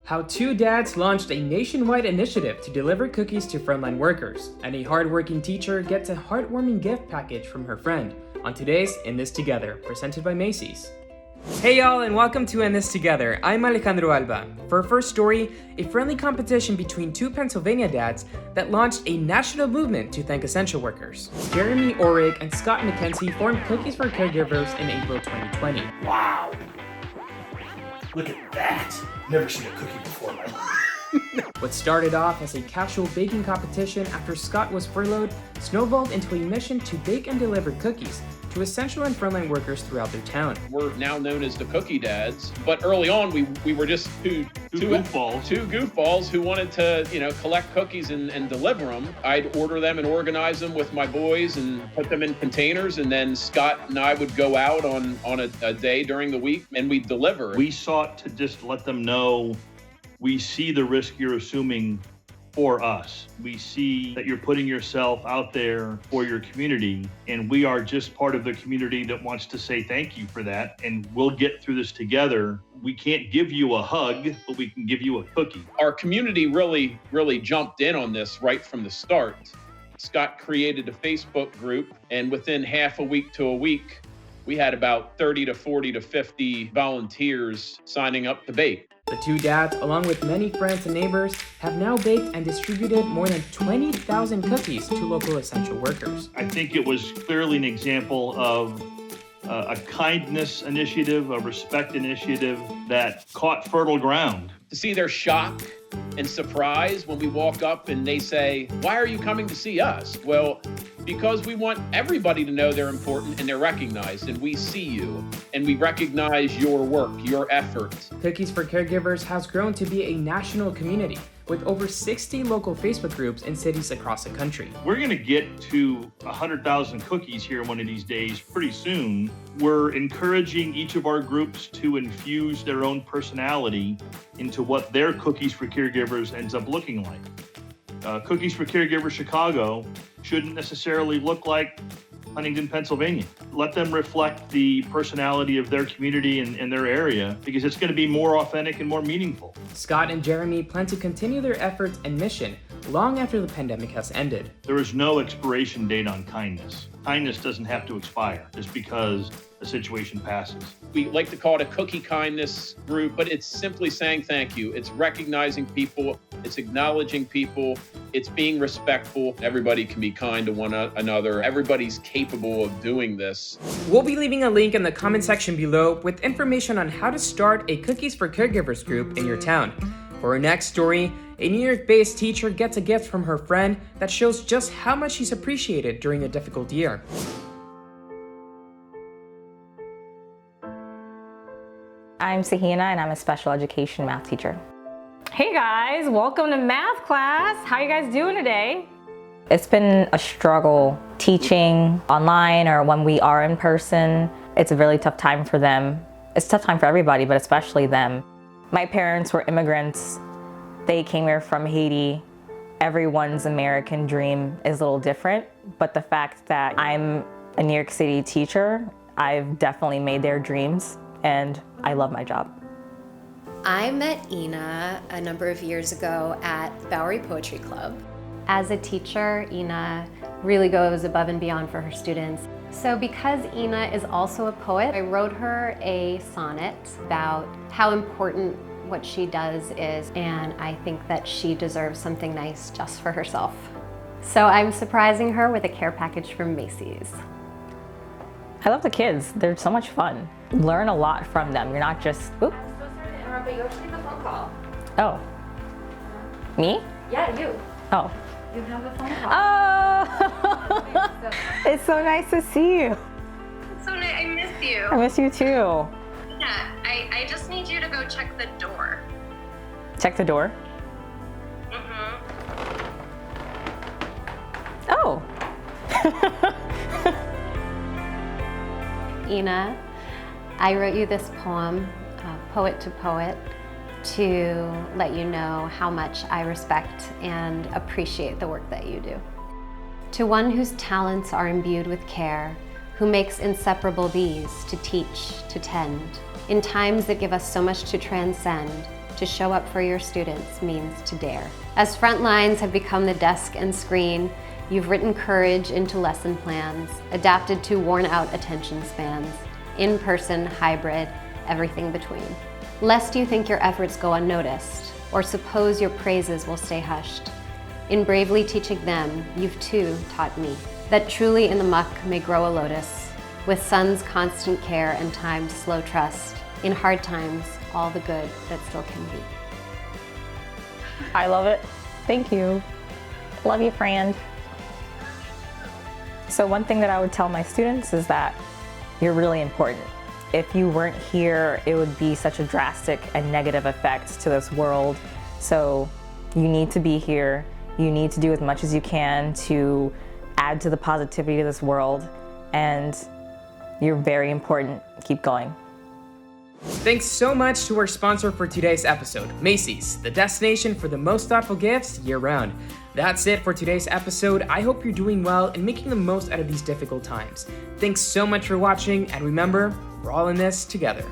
How two dads launched a nationwide initiative to deliver cookies to frontline workers, and a hardworking teacher gets a heartwarming gift package from her friend on today's In This Together, presented by Macy's. Hey y'all, and welcome to In This Together. I'm Alejandro Alba. For our first story, a friendly competition between two Pennsylvania dads that launched a national movement to thank essential workers. Jeremy Orrig and Scott McKenzie formed Cookies for Caregivers in April 2020. Wow. Look at that. Never seen a cookie before in my life. What started off as a casual baking competition after Scott was furloughed snowballed into a mission to bake and deliver cookies to essential and frontline workers throughout their town. We're now known as the Cookie Dads, but early on we were just two goofballs who wanted to, collect cookies and deliver them. I'd order them and organize them with my boys and put them in containers, and then Scott and I would go out on a day during the week and we'd deliver. We sought to just let them know we see the risk you're assuming for us. We see that you're putting yourself out there for your community, and we are just part of the community that wants to say thank you for that, and we'll get through this together. We can't give you a hug, but we can give you a cookie. Our community really jumped in on this right from the start. Scott created a Facebook group, and within half a week to a week, we had about 30 to 40 to 50 volunteers signing up to bake. The two dads, along with many friends and neighbors, have now baked and distributed more than 20,000 cookies to local essential workers. I think it was clearly an example of a kindness initiative, a respect initiative that caught fertile ground. To see their shock and surprise when we walk up and they say, "Why are you coming to see us?" Well, because we want everybody to know they're important and they're recognized, and we see you and we recognize your work, your effort. Cookies for Caregivers has grown to be a national community with over 60 local Facebook groups in cities across the country. We're going to get to 100,000 cookies here one of these days pretty soon. We're encouraging each of our groups to infuse their own personality into what their Cookies for Caregivers ends up looking like. Cookies for Caregivers Chicago shouldn't necessarily look like Huntington, Pennsylvania. Let them reflect the personality of their community and their area, because it's going to be more authentic and more meaningful. Scott and Jeremy plan to continue their efforts and mission long after the pandemic has ended. There is no expiration date on kindness. Kindness doesn't have to expire just because the situation passes. We like to call it a cookie kindness group, but it's simply saying thank you. It's recognizing people, it's acknowledging people, it's being respectful. Everybody can be kind to one another. Everybody's capable of doing this. We'll be leaving a link in the comment section below with information on how to start a Cookies for Caregivers group in your town. For our next story, a New York-based teacher gets a gift from her friend that shows just how much she's appreciated during a difficult year. I'm Sahina, and I'm a special education math teacher. Hey guys, welcome to math class. How you guys doing today? It's been a struggle teaching online or when we are in person. It's a really tough time for them. It's a tough time for everybody, but especially them. My parents were immigrants. They came here from Haiti. Everyone's American dream is a little different, but the fact that I'm a New York City teacher, I've definitely made their dreams, and I love my job. I met Ina a number of years ago at Bowery Poetry Club. As a teacher, Ina really goes above and beyond for her students. So because Ina is also a poet, I wrote her a sonnet about how important what she does is, and I think that she deserves something nice just for herself. So I'm surprising her with a care package from Macy's. I love the kids. They're so much fun. Learn a lot from them. You're not just, oop. I'm so sorry to interrupt, but you actually have a phone call. Oh. Me? Yeah, you. Oh. You have a phone call. Oh! It's so nice to see you. So nice. I miss you. I miss you too. Yeah, I just need you to go check the door. Check the door? Mm-hmm. Oh. Ina, I wrote you this poem, Poet to Poet, to let you know how much I respect and appreciate the work that you do. To one whose talents are imbued with care, who makes inseparable these to teach, to tend, in times that give us so much to transcend, To show up for your students means to dare. As Frontlines have become the desk and screen, you've written courage into lesson plans, adapted to worn-out attention spans, in-person, hybrid, everything between. Lest you think your efforts go unnoticed, or suppose your praises will stay hushed. In bravely teaching them, you've too taught me, that truly in the muck may grow a lotus, with sun's constant care and time's slow trust, in hard times, all the good that still can be. I love it. Thank you. Love you, friend. So one thing that I would tell my students is that you're really important. If you weren't here, it would be such a drastic and negative effect to this world. So you need to be here. You need to do as much as you can to add to the positivity of this world. And you're very important. Keep going. Thanks so much to our sponsor for today's episode, Macy's, the destination for the most thoughtful gifts year-round. That's it for today's episode. I hope you're doing well and making the most out of these difficult times. Thanks so much for watching, and remember, we're all in this together.